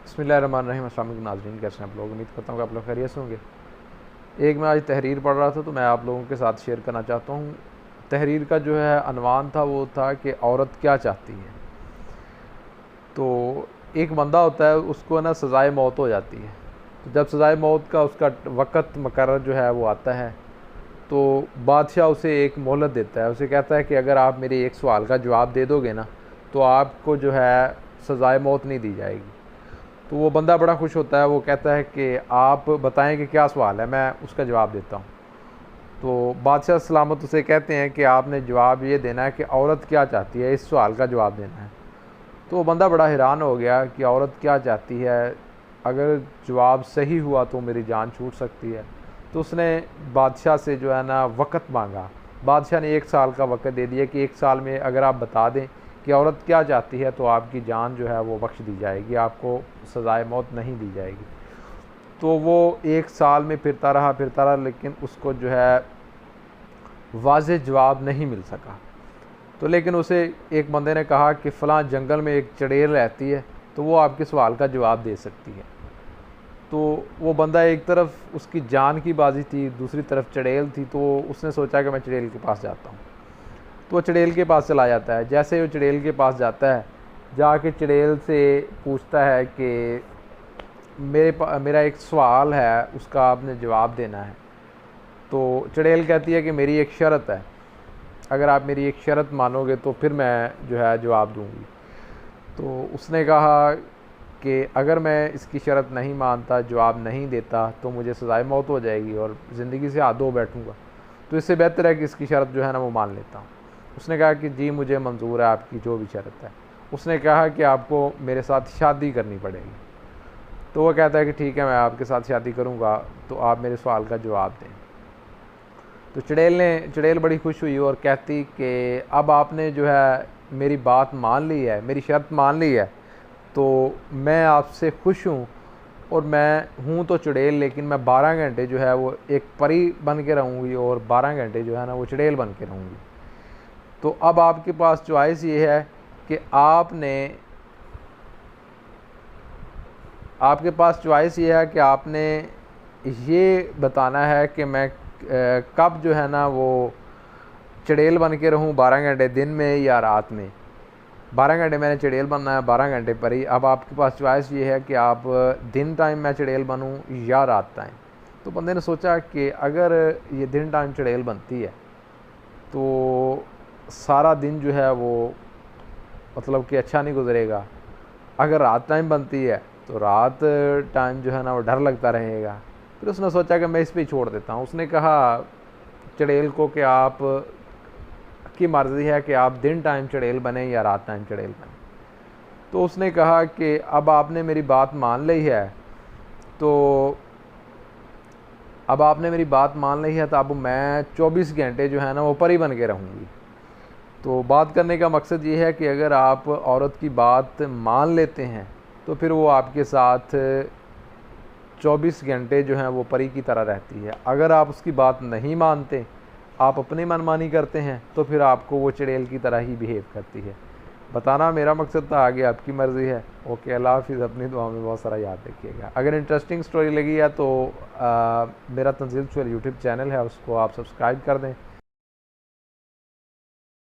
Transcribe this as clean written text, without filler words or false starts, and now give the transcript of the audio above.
बिस्मिल्लाहिर्रहमानिर्रहीम। अस्सलाम वालेकुम नाज़रीन, कैसे हैं आप लोग? उम्मीद करता हूँ कि आप लोग खैरियत से होंगे। एक मैं आज तहरीर पढ़ रहा था तो मैं आप लोगों के साथ शेयर करना चाहता हूँ। तहरीर का जो है अनवान था वो था कि औरत क्या चाहती है। तो एक बंदा होता है, उसको ना सज़ाए मौत हो जाती है। तो जब सज़ाए मौत का उसका वक़्त मुकर्रर जो है वो आता है तो बादशाह उसे एक मोहलत देता है। उसे कहता है कि अगर आप मेरे एक सवाल का जवाब दे दोगे ना तो आपको जो है सज़ाए मौत नहीं दी जाएगी। तो वो बंदा बड़ा खुश होता है। वो कहता है कि आप बताएं कि क्या सवाल है, मैं उसका जवाब देता हूँ। तो बादशाह सलामत उसे कहते हैं कि आपने जवाब ये देना है कि औरत क्या चाहती है, इस सवाल का जवाब देना है। तो वो बंदा बड़ा हैरान हो गया कि औरत क्या चाहती है, अगर जवाब सही हुआ तो मेरी जान छूट सकती है। तो उसने बादशाह से जो है ना वक़्त मांगा। बादशाह ने 1 साल का वक़्त दे दिया कि 1 साल में अगर आप बता दें कि औरत क्या चाहती है तो आपकी जान जो है वो बख्श दी जाएगी, आपको सज़ाए मौत नहीं दी जाएगी। तो वो 1 साल में फिरता रहा, लेकिन उसको जो है वाज़ेह जवाब नहीं मिल सका। तो लेकिन उसे एक बंदे ने कहा कि फ़लाँ जंगल में एक चुड़ैल रहती है, तो वो आपके सवाल का जवाब दे सकती है। तो वो बंदा, एक तरफ उसकी जान की बाजी थी, दूसरी तरफ चुड़ैल थी। तो उसने सोचा कि मैं चुड़ैल के पास जाता हूँ। तो वो चुड़ैल के पास चला जाता है। जैसे वो चुड़ैल के पास जाता है, जाके चुड़ैल से पूछता है कि मेरा एक सवाल है, उसका आपने जवाब देना है। तो चुड़ैल कहती है कि मेरी एक शर्त है, अगर आप मेरी एक शर्त मानोगे तो फिर मैं जो है जवाब दूंगी। तो उसने कहा कि अगर मैं इसकी शर्त नहीं मानता, जवाब नहीं देता, तो मुझे सज़ाए मौत हो जाएगी और ज़िंदगी से हाथ धो बैठूँगा। तो इससे बेहतर है कि इसकी शर्त जो है ना वो मान लेता हूँ। उसने कहा कि जी मुझे मंजूर है आपकी जो भी शर्त है। उसने कहा कि आपको मेरे साथ शादी करनी पड़ेगी। तो वो कहता है कि ठीक है, मैं आपके साथ शादी करूँगा, तो आप मेरे सवाल का जवाब दें। तो चुड़ैल बड़ी खुश हुई और कहती कि अब आपने जो है मेरी बात मान ली है, मेरी शर्त मान ली है, तो मैं आपसे खुश हूँ। और मैं हूँ तो चुड़ैल, लेकिन मैं 12 घंटे जो है वो एक परी बन के रहूँगी और 12 घंटे जो है ना वो चुड़ैल बन के रहूँगी। तो अब आपके पास चॉइस ये है कि आपके पास चॉइस ये है कि आपने ये बताना है कि मैं कब जो है ना वो चुड़ैल बन के रहूँ, 12 घंटे दिन में या रात में। 12 घंटे मैंने चुड़ैल बनना है, 12 घंटे परी। अब आपके पास चॉइस ये है कि आप दिन टाइम मैं चुड़ैल बनूँ या रात टाइम। तो बंदे ने सोचा कि अगर ये दिन टाइम चुड़ैल बनती है तो सारा दिन जो है वो मतलब कि अच्छा नहीं गुजरेगा। अगर रात टाइम बनती है तो रात टाइम जो है ना वो डर लगता रहेगा। फिर उसने सोचा कि मैं इस पे ही छोड़ देता हूँ। उसने कहा चुड़ैल को कि आप की मर्ज़ी है कि आप दिन टाइम चुड़ैल बने या रात टाइम चुड़ैल बने। तो उसने कहा कि अब आपने मेरी बात मान ली है, तो अब आपने मेरी बात मान ली है तो अब मैं 24 घंटे जो है ना वो परी बन के रहूँगी। तो बात करने का मकसद ये है कि अगर आप औरत की बात मान लेते हैं तो फिर वो आपके साथ 24 घंटे जो हैं वो परी की तरह रहती है। अगर आप उसकी बात नहीं मानते, आप अपनी मनमानी करते हैं, तो फिर आपको वो चुड़ैल की तरह ही बिहेव करती है। बताना मेरा मकसद था, आगे आपकी मर्ज़ी है। ओके, अल्लाह हाफ़िज़। अपनी दुआ में बहुत सारा याद रखिएगा। अगर इंटरेस्टिंग स्टोरी लगी है तो मेरा तंज़ील यूट्यूब चैनल है, उसको आप सब्सक्राइब कर दें।